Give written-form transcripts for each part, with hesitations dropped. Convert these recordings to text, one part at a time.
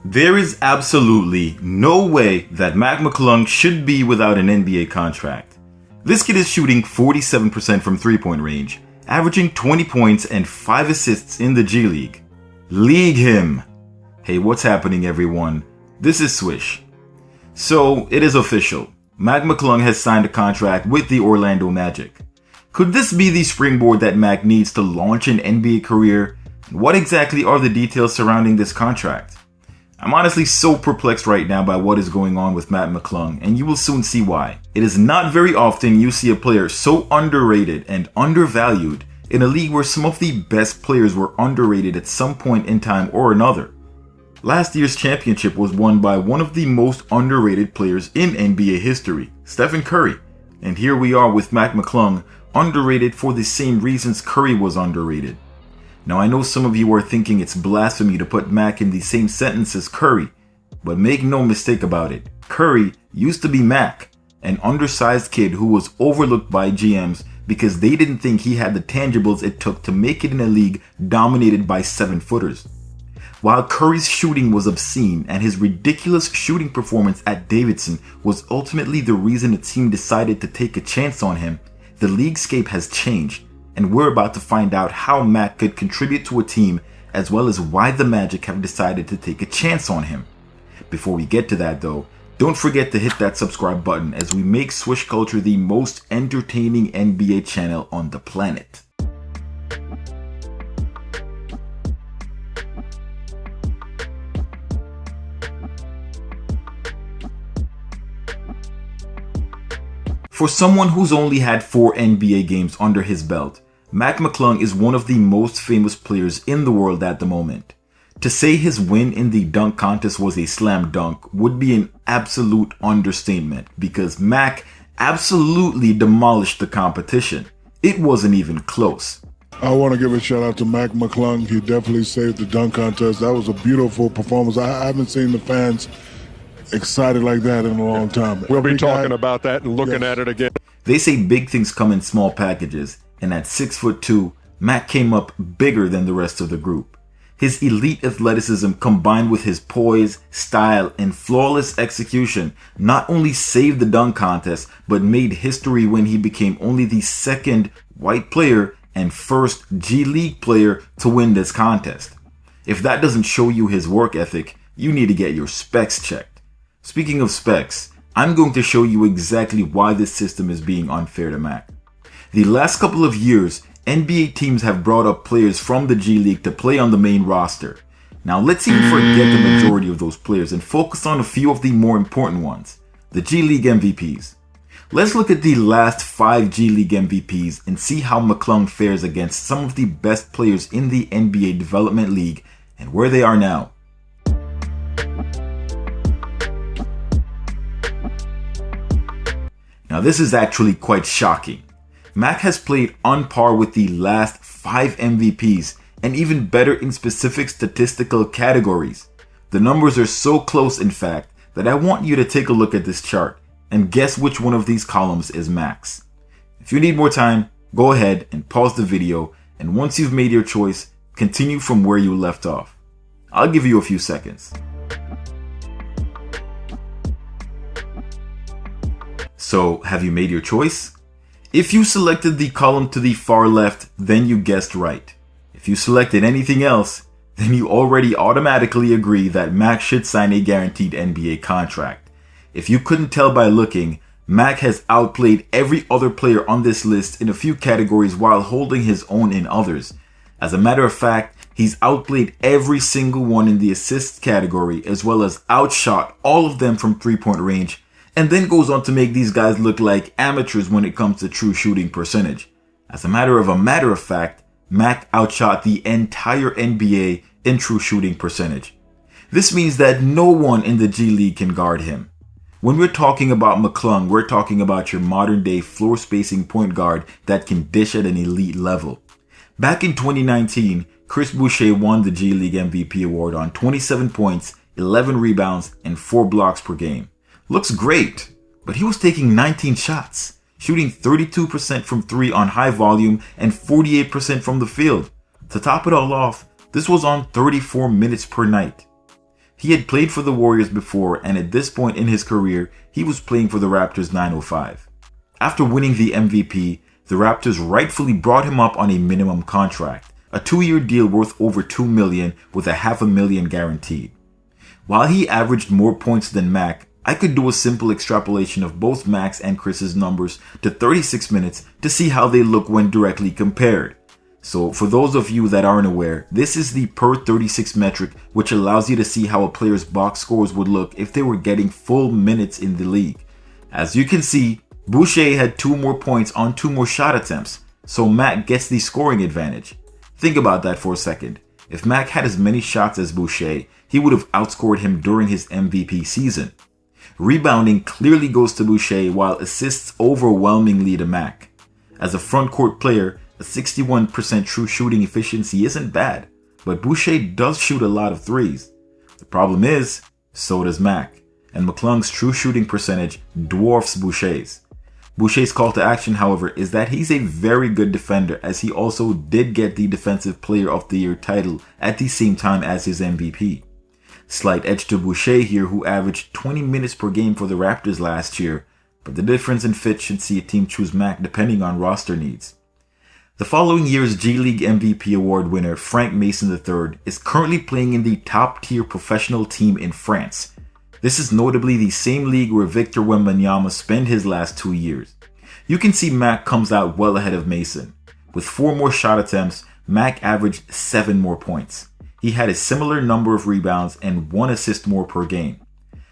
There is absolutely no way that McCLung should be without an NBA contract. This kid is shooting 47% from three-point range, averaging 20 points and 5 assists in the G League. League him! Hey, what's happening everyone? This is Swish. So, it is official. McCLung has signed a contract with the Orlando Magic. Could this be the springboard that Mac needs to launch an NBA career? What exactly are the details surrounding this contract? I'm honestly so perplexed right now by what is going on with McCLung, and you will soon see why. It is not very often you see a player so underrated and undervalued in a league where some of the best players were underrated at some point in time or another. Last year's championship was won by one of the most underrated players in NBA history, Stephen Curry. And here we are with McCLung, underrated for the same reasons Curry was underrated. Now I know some of you are thinking it's blasphemy to put Mac in the same sentence as Curry, but make no mistake about it, Curry used to be Mac, an undersized kid who was overlooked by GMs because they didn't think he had the tangibles it took to make it in a league dominated by 7-footers. While Curry's shooting was obscene and his ridiculous shooting performance at Davidson was ultimately the reason a team decided to take a chance on him, the leaguescape has changed. And we're about to find out how Mac could contribute to a team, as well as why the Magic have decided to take a chance on him. Before we get to that though, don't forget to hit that subscribe button as we make Swish Culture the most entertaining NBA channel on the planet. For someone who's only had 4 NBA games under his belt, McCLung is one of the most famous players in the world at the moment. To say his win in the dunk contest was a slam dunk would be an absolute understatement because Mac absolutely demolished the competition. It wasn't even close. I want to give a shout out to McCLung. He definitely saved the dunk contest. That was a beautiful performance. I haven't seen the fans excited like that in a long time. We'll be talking about that and looking at it again. They say big things come in small packages, and at 6'2", Mac came up bigger than the rest of the group. His elite athleticism combined with his poise, style, and flawless execution not only saved the dunk contest, but made history when he became only the second white player and first G League player to win this contest. If that doesn't show you his work ethic, you need to get your specs checked. Speaking of specs, I'm going to show you exactly why this system is being unfair to Mac. The last couple of years, NBA teams have brought up players from the G League to play on the main roster. Now let's even forget the majority of those players and focus on a few of the more important ones, the G League MVPs. Let's look at the last 5 G League MVPs and see how McCLung fares against some of the best players in the NBA Development League and where they are now. Now this is actually quite shocking. Mac has played on par with the last 5 MVPs and even better in specific statistical categories. The numbers are so close in fact that I want you to take a look at this chart and guess which one of these columns is Mac's. If you need more time, go ahead and pause the video, and once you've made your choice, continue from where you left off. I'll give you a few seconds. So, have you made your choice? If you selected the column to the far left, then you guessed right. If you selected anything else, then you already automatically agree that Mac should sign a guaranteed NBA contract. If you couldn't tell by looking, Mac has outplayed every other player on this list in a few categories while holding his own in others. As a matter of fact, he's outplayed every single one in the assists category as well as outshot all of them from three-point range, and then goes on to make these guys look like amateurs when it comes to true shooting percentage. As a matter of fact, Mac outshot the entire NBA in true shooting percentage. This means that no one in the G League can guard him. When we're talking about McCLung, we're talking about your modern day floor spacing point guard that can dish at an elite level. Back in 2019, Chris Boucher won the G League MVP award on 27 points, 11 rebounds, and 4 blocks per game. Looks great, but he was taking 19 shots, shooting 32% from 3 on high volume and 48% from the field. To top it all off, this was on 34 minutes per night. He had played for the Warriors before, and at this point in his career, he was playing for the Raptors 905. After winning the MVP, the Raptors rightfully brought him up on a minimum contract, a 2-year deal worth over $2 million with $500,000 guaranteed. While he averaged more points than Mac, I could do a simple extrapolation of both Mac's and Chris's numbers to 36 minutes to see how they look when directly compared. So for those of you that aren't aware, this is the per 36 metric, which allows you to see how a player's box scores would look if they were getting full minutes in the league. As you can see, Boucher had 2 more points on 2 more shot attempts, so Mac gets the scoring advantage. Think about that for a second. If Mac had as many shots as Boucher, he would have outscored him during his MVP season. Rebounding clearly goes to Boucher while assists overwhelmingly to Mac. As a front court player, a 61% true shooting efficiency isn't bad, but Boucher does shoot a lot of threes. The problem is, so does Mac, and McClung's true shooting percentage dwarfs Boucher's. Boucher's call to action, however, is that he's a very good defender, as he also did get the Defensive Player of the Year title at the same time as his MVP. Slight edge to Boucher here, who averaged 20 minutes per game for the Raptors last year, but the difference in fit should see a team choose Mac depending on roster needs. The following year's G League MVP award winner, Frank Mason III, is currently playing in the top-tier professional team in France. This is notably the same league where Victor Wembanyama spent his last 2 years. You can see Mac comes out well ahead of Mason. With 4 more shot attempts, Mac averaged 7 more points. He had a similar number of rebounds and 1 assist more per game.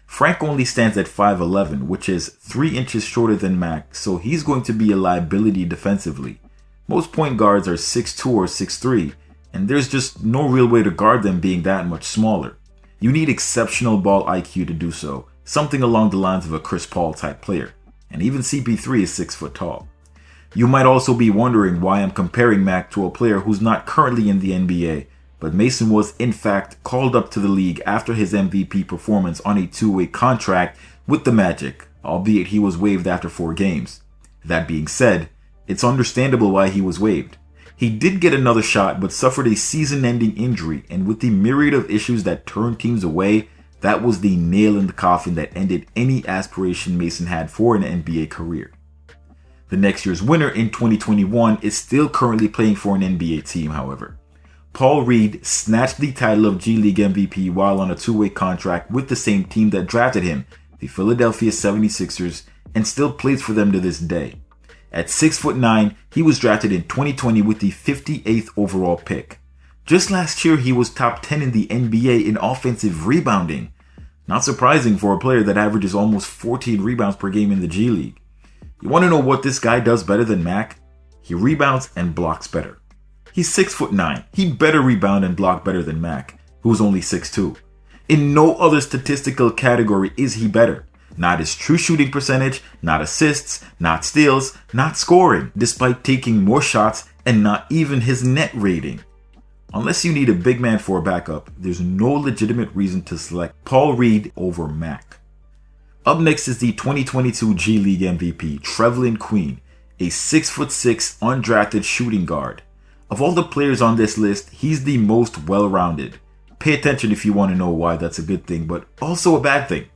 Frank only stands at 5'11", which is 3 inches shorter than Mac, so he's going to be a liability defensively. Most point guards are 6'2" or 6'3", and there's just no real way to guard them being that much smaller. You need exceptional ball IQ to do so, something along the lines of a Chris Paul type player, and even CP3 is 6 foot tall. You might also be wondering why I'm comparing Mac to a player who's not currently in the NBA, but Mason was in fact called up to the league after his MVP performance on a 2-way contract with the Magic, albeit he was waived after 4 games. That being said, it's understandable why he was waived. He did get another shot but suffered a season-ending injury, and with the myriad of issues that turned teams away, that was the nail in the coffin that ended any aspiration Mason had for an NBA career. The next year's winner in 2021 is still currently playing for an NBA team, however. Paul Reed snatched the title of G League MVP while on a 2-way contract with the same team that drafted him, the Philadelphia 76ers, and still plays for them to this day. At 6'9", he was drafted in 2020 with the 58th overall pick. Just last year, he was top 10 in the NBA in offensive rebounding. Not surprising for a player that averages almost 14 rebounds per game in the G League. You want to know what this guy does better than Mac? He rebounds and blocks better. He's 6'9". He better rebound and block better than Mac, who's only 6'2". In no other statistical category is he better. Not his true shooting percentage, not assists, not steals, not scoring, despite taking more shots, and not even his net rating. Unless you need a big man for a backup, there's no legitimate reason to select Paul Reed over Mac. Up next is the 2022 G League MVP, Trevelin Queen, a 6'6" undrafted shooting guard. Of all the players on this list, he's the most well-rounded. Pay attention if you want to know why that's a good thing, but also a bad thing.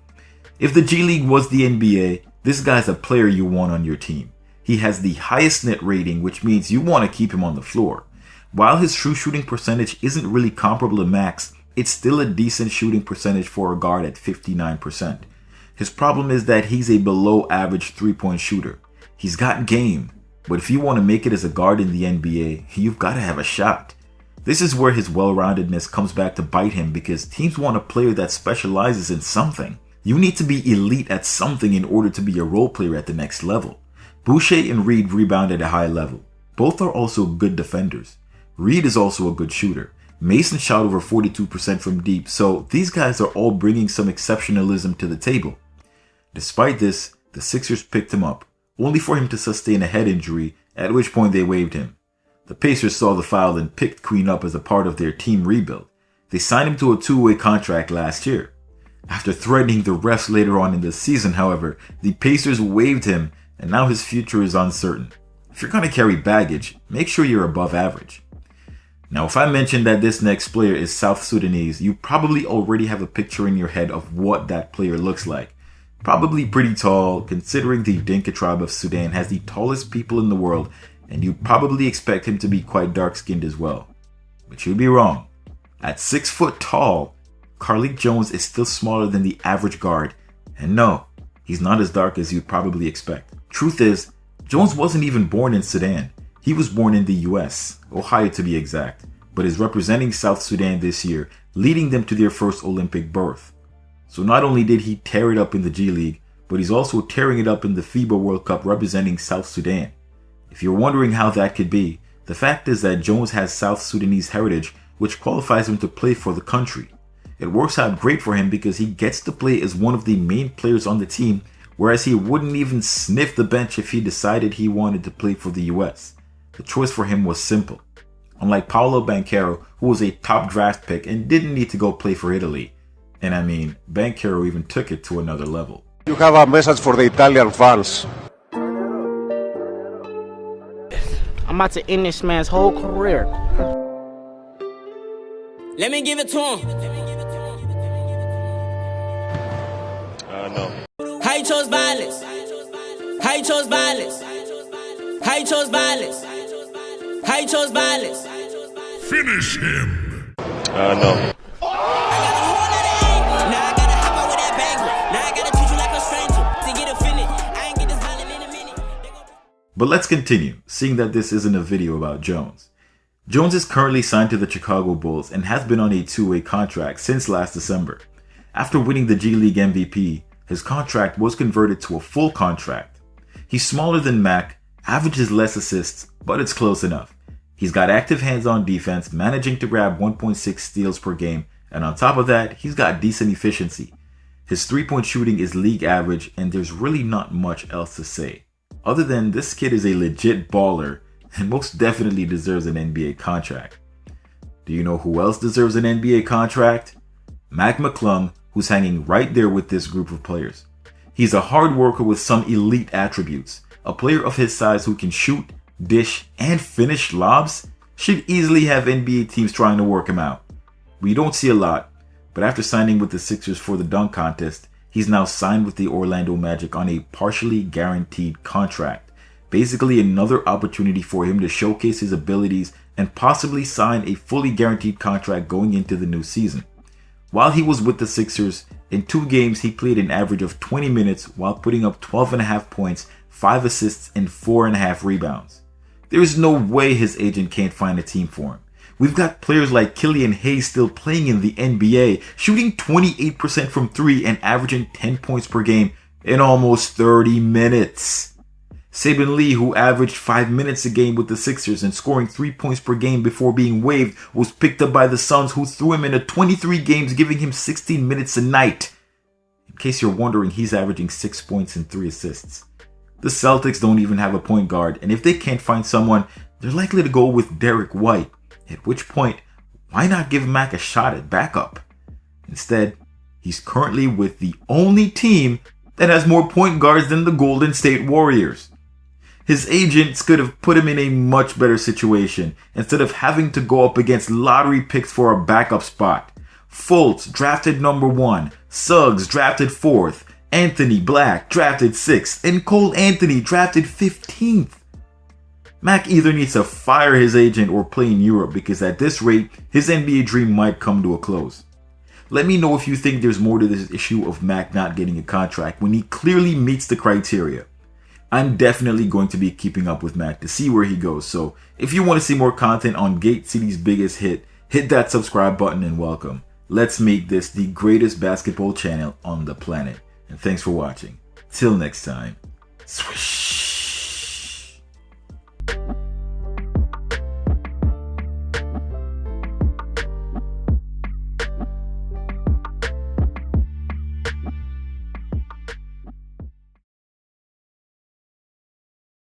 If the G League was the NBA, this guy's a player you want on your team. He has the highest net rating, which means you want to keep him on the floor. While his true shooting percentage isn't really comparable to Mac's, it's still a decent shooting percentage for a guard at 59%. His problem is that he's a below average 3-point shooter. He's got game, but if you want to make it as a guard in the NBA, you've got to have a shot. This is where his well-roundedness comes back to bite him because teams want a player that specializes in something. You need to be elite at something in order to be a role player at the next level. Boucher and Reed rebound at a high level. Both are also good defenders. Reed is also a good shooter. Mason shot over 42% from deep, so these guys are all bringing some exceptionalism to the table. Despite this, the Sixers picked him up, only for him to sustain a head injury, at which point they waived him. The Pacers saw the foul and picked Queen up as a part of their team rebuild. They signed him to a 2-way contract last year. After threatening the refs later on in the season, however, the Pacers waived him, and now his future is uncertain. If you're going to carry baggage, make sure you're above average. Now, if I mention that this next player is South Sudanese, you probably already have a picture in your head of what that player looks like. Probably pretty tall, considering the Dinka tribe of Sudan has the tallest people in the world, and you probably expect him to be quite dark-skinned as well. But you'd be wrong. At 6 foot tall, Carlik Jones is still smaller than the average guard, and no, he's not as dark as you'd probably expect. Truth is, Jones wasn't even born in Sudan. He was born in the US, Ohio to be exact, but is representing South Sudan this year, leading them to their first Olympic berth. So not only did he tear it up in the G League, but he's also tearing it up in the FIBA World Cup representing South Sudan. If you're wondering how that could be, the fact is that Jones has South Sudanese heritage, which qualifies him to play for the country. It works out great for him because he gets to play as one of the main players on the team, whereas he wouldn't even sniff the bench if he decided he wanted to play for the US. The choice for him was simple. Unlike Paolo Banchero, who was a top draft pick and didn't need to go play for Italy. And I mean, Banchero even took it to another level. You have a message for the Italian fans. I'm about to end this man's whole career. Let me give it to him. No. How you chose violence? How you chose violence? How you chose violence? How you chose violence? Finish him. No. But let's continue, seeing that this isn't a video about Jones. Jones is currently signed to the Chicago Bulls and has been on a two-way contract since last December. After winning the G League MVP, his contract was converted to a full contract. He's smaller than Mac, averages less assists, but it's close enough. He's got active hands-on defense, managing to grab 1.6 steals per game, and on top of that, he's got decent efficiency. His three-point shooting is league average, and there's really not much else to say. Other than this kid is a legit baller and most definitely deserves an NBA contract. Do you know who else deserves an NBA contract? McCLung, who's hanging right there with this group of players. He's a hard worker with some elite attributes. A player of his size who can shoot, dish, and finish lobs should easily have NBA teams trying to work him out. We don't see a lot, but after signing with the Sixers for the dunk contest, he's now signed with the Orlando Magic on a partially guaranteed contract. Basically another opportunity for him to showcase his abilities and possibly sign a fully guaranteed contract going into the new season. While he was with the Sixers, in 2 games he played an average of 20 minutes while putting up 12.5 points, 5 assists, and 4.5 rebounds. There is no way his agent can't find a team for him. We've got players like Killian Hayes still playing in the NBA, shooting 28% from 3 and averaging 10 points per game in almost 30 minutes. Saben Lee, who averaged 5 minutes a game with the Sixers and scoring 3 points per game before being waived, was picked up by the Suns, who threw him into 23 games, giving him 16 minutes a night. In case you're wondering, he's averaging 6 points and 3 assists. The Celtics don't even have a point guard, and if they can't find someone, they're likely to go with Derek White. At which point, why not give Mac a shot at backup? Instead, he's currently with the only team that has more point guards than the Golden State Warriors. His agents could have put him in a much better situation instead of having to go up against lottery picks for a backup spot. Fultz drafted number 1, Suggs drafted 4th, Anthony Black drafted 6th, and Cole Anthony drafted 15th. Mac either needs to fire his agent or play in Europe, because at this rate, his NBA dream might come to a close. Let me know if you think there's more to this issue of Mac not getting a contract when he clearly meets the criteria. I'm definitely going to be keeping up with Mac to see where he goes, so if you want to see more content on Gate City's biggest hit, hit that subscribe button and welcome. Let's make this the greatest basketball channel on the planet. And thanks for watching. Till next time. Swish.